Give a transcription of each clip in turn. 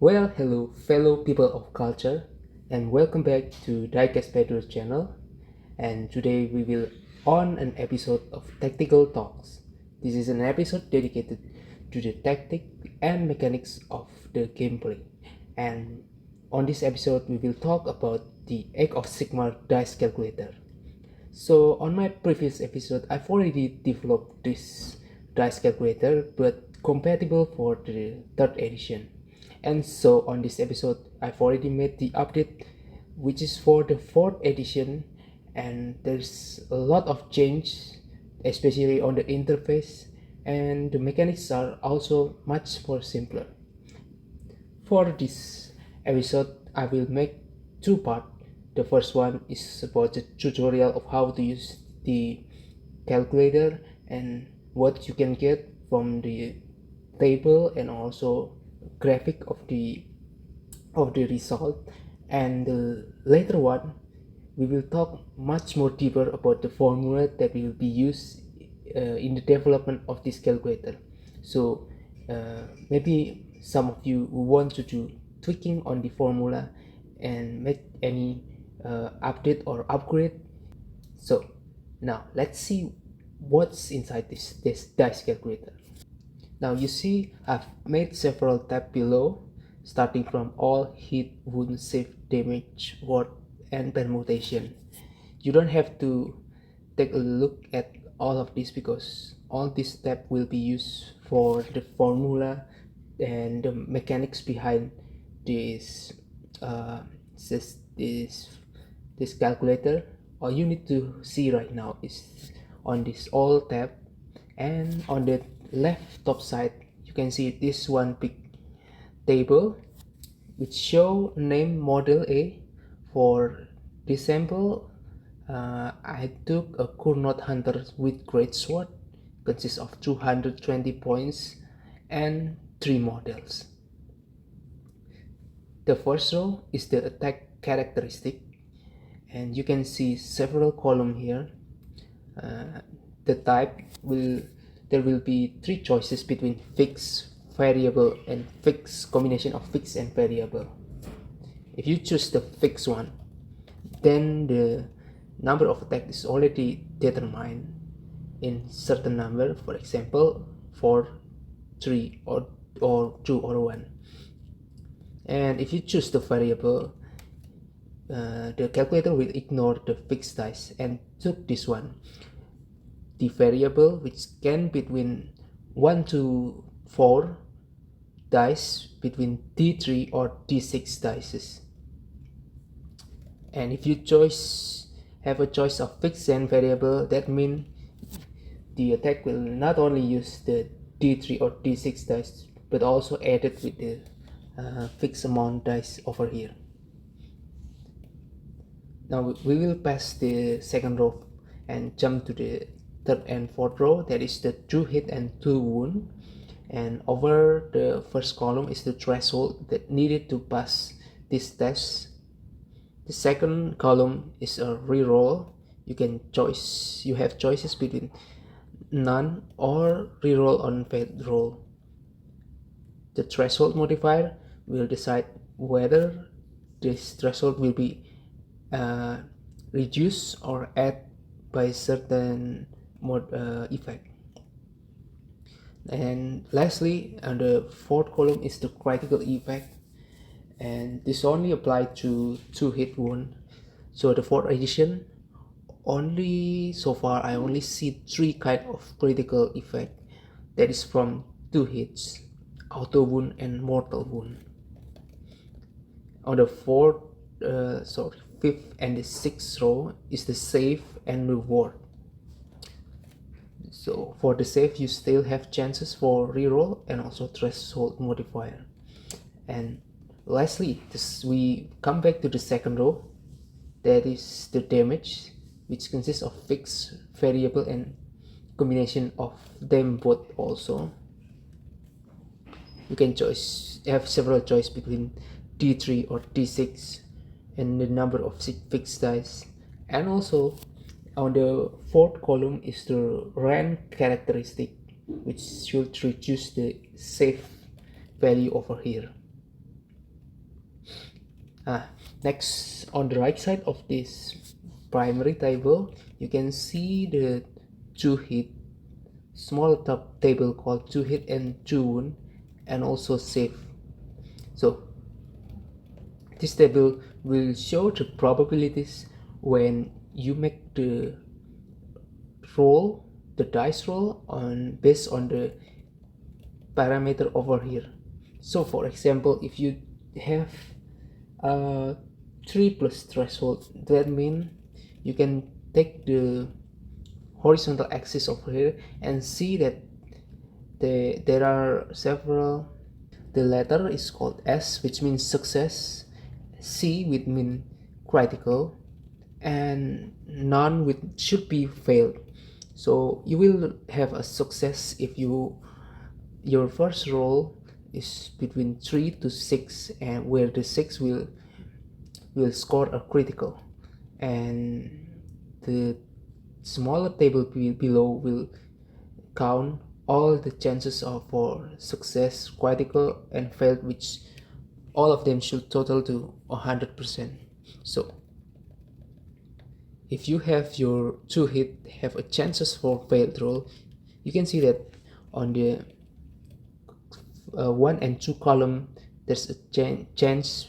Well, hello, fellow people of culture, and welcome back to Diecast Pedro's channel. And today we will on an episode of Tactical Talks. This is an episode dedicated to the tactic and mechanics of the gameplay. And on this episode, we will talk about the Age of Sigmar dice calculator. So on my previous episode, I've already developed this dice calculator, but compatible for the third edition. And so on this episode, I've already made the update, which is for the fourth edition, and there's a lot of change, especially on the interface, and the mechanics are also much more simpler. For this episode, I will make two parts. The first one is about the tutorial of how to use the calculator and what you can get from the table and also graphic of the result. And the later one, we will talk much more deeper about the formula that will be used in the development of this calculator. So maybe some of you who want to do tweaking on the formula and make any update or upgrade. So now let's see what's inside this dice calculator. Now you see I've made several tabs below, starting from all hit, wound, save, damage, ward, and permutation. You don't have to take a look at all of this because all these tabs will be used for the formula and the mechanics behind this uh, this calculator. All you need to see right now is on this all tab, and on the left top side you can see this one big table which show name model A. For this sample, I took a Kurnot Hunter with Great Sword, consists of 220 points and 3 models. The first row is the attack characteristic, and you can see several columns here. The type there will be 3 choices between fixed, variable, and fixed combination of fixed and variable. If you choose the fixed one, then the number of attack is already determined in certain number, for example 4, 3, or 2 or 1. And if you choose the variable, the calculator will ignore the fixed dice and took this one, the variable, which can between 1 to 4 dice between d3 or d6 dice. And if you have a choice of fixed and variable, that means the attack will not only use the d3 or d6 dice but also added with the fixed amount dice over here. Now we will pass the second row and jump to the third and fourth row, that is the 2 hit and 2 wound, and over the first column is the threshold that needed to pass this test. The second column is a reroll. You have choices between none or reroll on failed roll. The threshold modifier will decide whether this threshold will be reduced or add by certain effect. And lastly, on the fourth column is the critical effect, and this only applied to 2 hit wound. So the fourth edition, only so far I only see 3 kind of critical effect, that is from 2 hits, auto wound, and mortal wound. On the fifth and the sixth row is the save and reward. So for the save, you still have chances for reroll and also threshold modifier. And lastly, we come back to the second row, that is the damage, which consists of fixed, variable, and combination of them both. Also you can have several choice between d3 or d6 and the number of fixed dice. And also on the fourth column is the rank characteristic, which should reduce the save value over here. Next, on the right side of this primary table, you can see the two hit small top table called two hit and two wound, and also save. So this table will show the probabilities when you make the roll, the dice roll, on based on the parameter over here. So for example, if you have a 3 plus threshold, that means you can take the horizontal axis over here and see that there are several. The letter is called S, which means success, C, which means critical, and none, which should be failed. So you will have a success if your first roll is between 3 to 6, and where the 6 will score a critical, and the smaller table below will count all the chances of for success, critical, and failed, which all of them should total to 100%. So if you have your two hit have a chances for failed roll, you can see that on the 1 and 2 column there's a change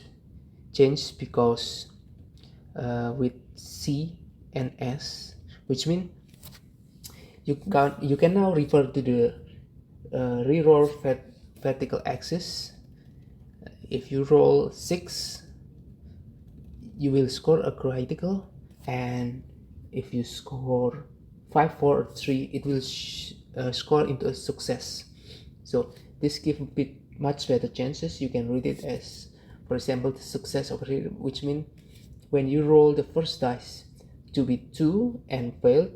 because with C and S, which means you can now refer to the reroll vertical axis. If you roll 6, you will score a critical, and if you score 5, 4, or 3, it will score into a success. So this gives a bit much better chances. You can read it as, for example, the success over here, which means when you roll the first dice to be 2 and failed,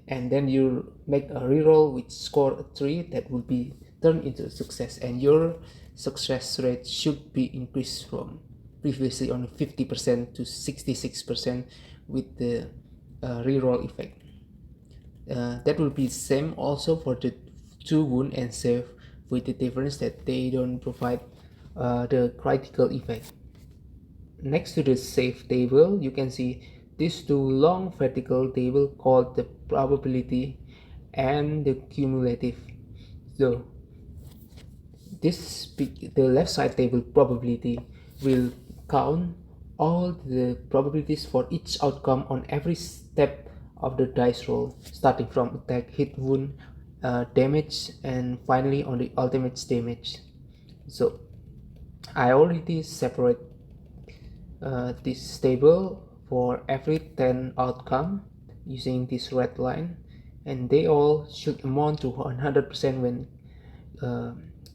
and then you make a reroll which score a 3, that will be turned into a success, and your success rate should be increased from previously only 50% to 66% with the reroll effect. That will be same also for the two wound and save, with the difference that they don't provide the critical effect. Next to the save table, you can see these two long vertical table called the probability and the cumulative. So the left side table probability will count all the probabilities for each outcome on every step of the dice roll, starting from attack, hit, wound, damage, and finally on the ultimate damage. So I already separate this table for every 10 outcome using this red line, and they all should amount to 100% when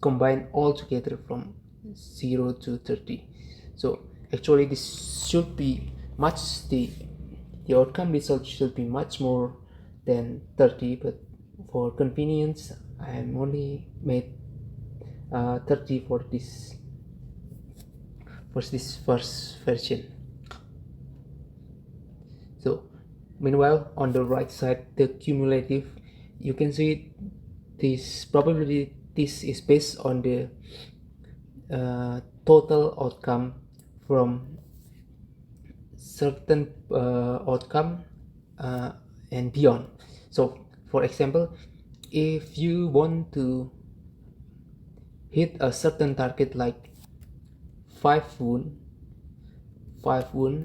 combined all together from 0 to 30. So actually this should be much, the outcome result should be much more than 30, but for convenience I am only made 30 for this first version. So meanwhile, on the right side, the cumulative, you can see this probability. This is based on the total outcome from certain outcome and beyond. So for example, if you want to hit a certain target like 5 wound,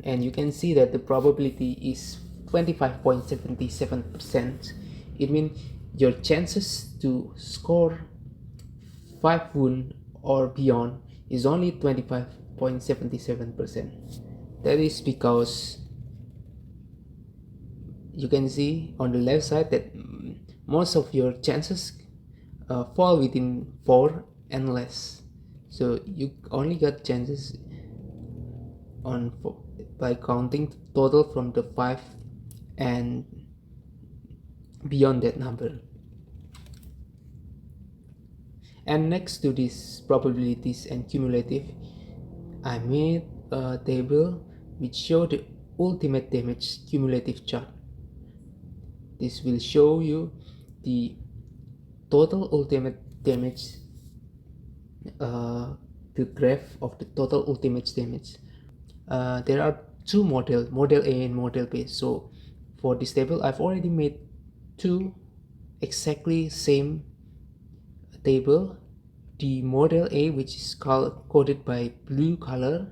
and you can see that the probability is 25.77%. It means your chances to score 5 wound or beyond is only 25.77%. That is because you can see on the left side that most of your chances fall within 4 and less. So you only got chances on by counting total from the 5 and beyond that number. And next to these probabilities and cumulative, I made a table which show the ultimate damage cumulative chart. This will show you the total ultimate damage, the graph of the total ultimate damage there are two model A and model B. So for this table I've already made two exactly same table, the model A, which is coded by blue color,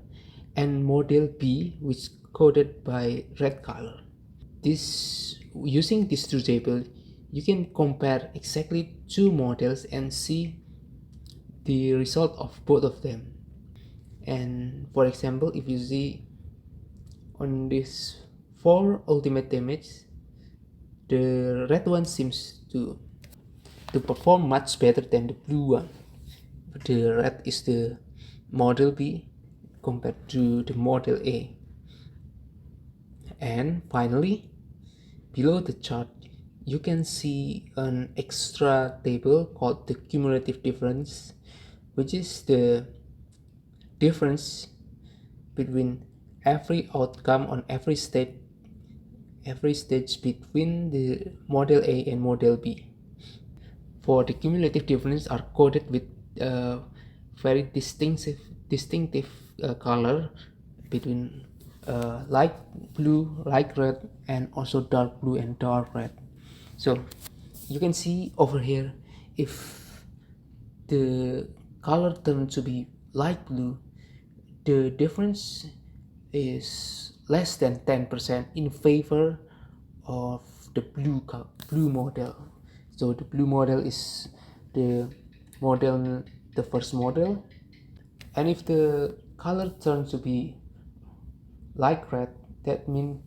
and model B, which is coded by red color. This using these two tables, you can compare exactly two models and see the result of both of them. And for example, if you see on this 4 ultimate damage, the red one seems to perform much better than the blue one. The red is the model B compared to the model A. And finally, below the chart, you can see an extra table called the cumulative difference, which is the difference between every outcome on every stage between the model A and model B. For the cumulative difference are coded with very distinctive color between light blue, light red, and also dark blue and dark red. So you can see over here, if the color turns to be light blue, the difference is less than 10% in favor of the blue model. So the blue model is the the first model, and if the color turns to be light red, that means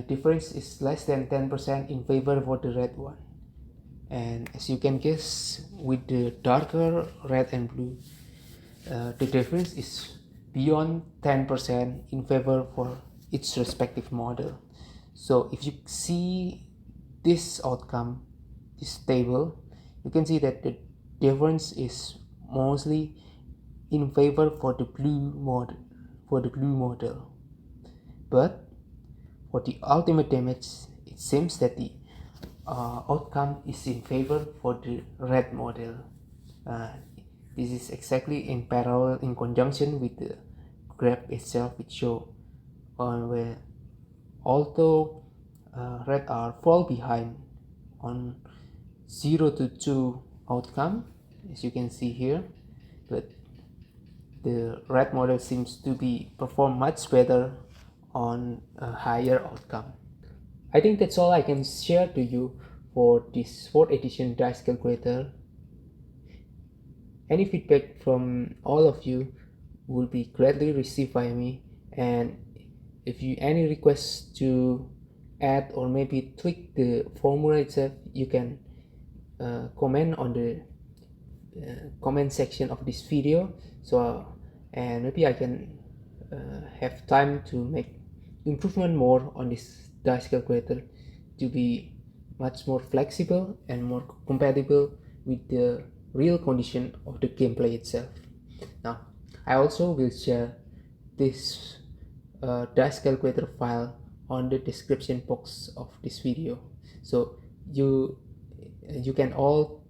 difference is less than 10% in favor for the red one. And as you can guess, with the darker red and blue, the difference is beyond 10% in favor for its respective model. So if you see this outcome, this table, you can see that the difference is mostly in favor for the blue model. But for the ultimate damage, it seems that the outcome is in favor for the red model. Uh, this is exactly in parallel, in conjunction with the graph itself, which show where although red are fall behind on 0 to 2 outcome, as you can see here, but the red model seems to be perform much better on a higher outcome. I think that's all I can share to you for this 4th edition dice calculator. Any feedback from all of you will be greatly received by me, and if you any requests to add or maybe tweak the formula itself, you can comment on the comment section of this video. So and maybe I can have time to make improvement more on this dice calculator to be much more flexible and more compatible with the real condition of the gameplay itself. Now I also will share this dice calculator file on the description box of this video, so you can all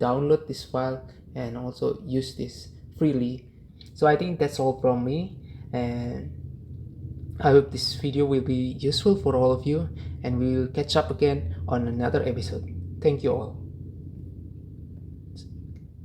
download this file and also use this freely. So I think that's all from me, and I hope this video will be useful for all of you, and we will catch up again on another episode. Thank you all.